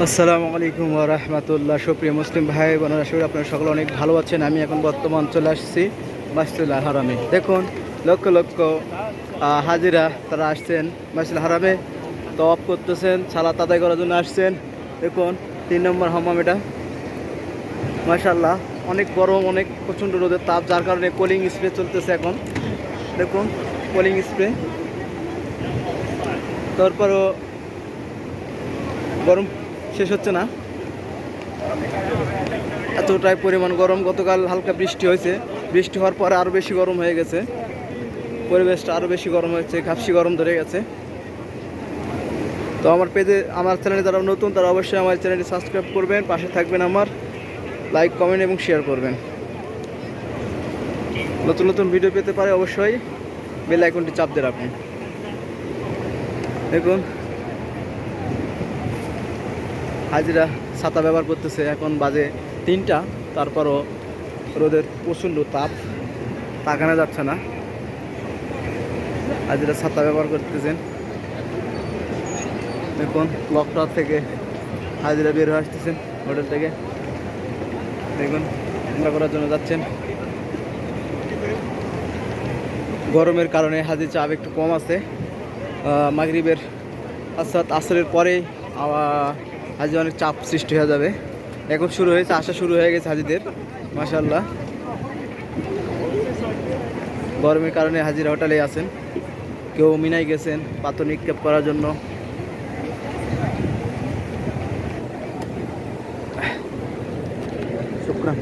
আসসালামু আলাইকুম ওয়া রাহমাতুল্লাহ। সুপ্রিয় মুসলিম ভাই বোনেরা, আশা করি আপনারা সকলে অনেক ভালো আছেন। আমি এখন বর্তমান চলে আসছি মসজিদুল হারামে। দেখুন লক্ষ লক্ষ হাজিরা তারা আসছেন মসজিদুল হারামে, তওয়াফ করতেছেন, সালাত আদায় করার জন্য আসছেন। দেখুন 3 নম্বর হাম্মাম এটা, মাশাআল্লাহ। অনেক গরম, অনেক প্রচণ্ড রোদের তাপ, যার কারণে কুলিং স্প্রে চলতেছে এখন। দেখুন কুলিং স্প্রে, তারপরও গরম শেষ হচ্ছে না, এতটাই পরিমাণ গরম। গতকাল হালকা বৃষ্টি হয়েছে, বৃষ্টি হওয়ার পরে আরও বেশি গরম হয়ে গেছে, পরিবেশটা আরও বেশি গরম হয়েছে, ঘাপসি গরম ধরে গেছে। তো আমার পেজে, আমার চ্যানেলে যারা নতুন তারা অবশ্যই আমার চ্যানেলটি সাবস্ক্রাইব করবেন, পাশে থাকবেন, আমার লাইক কমেন্ট এবং শেয়ার করবেন। নতুন নতুন ভিডিও পেতে পারে অবশ্যই বেল আইকনটি চাপ দিয়ে রাখুন। দেখুন হাজিরা ছাতা ব্যবহার করতেছে, এখন বাজে 3টা, তারপরও রোদের প্রচণ্ড তাপ, তাকানো যাচ্ছে না। হাজিরা ছাতা ব্যবহার করতেছেন। দেখুন লকটা থেকে হাজিরা বের হয়ে আসতেছেন হোটেল থেকে। দেখুন উমরা করার জন্য যাচ্ছেন। গরমের কারণে হাজির চাপ একটু কম আছে। মাগরিবের আসরের পরে হাজি অনেক চাপ সৃষ্টি হয়ে যাবে। এখন শুরু হয়েছে, আসা শুরু হয়ে গেছে হাজিদের, মাশাআল্লাহ। গরমের কারণে হাজিরা হোটেলে আছেন, কেউ মিনাই গেছেন পাথর নিক্ষেপ করার জন্য। শুকরান।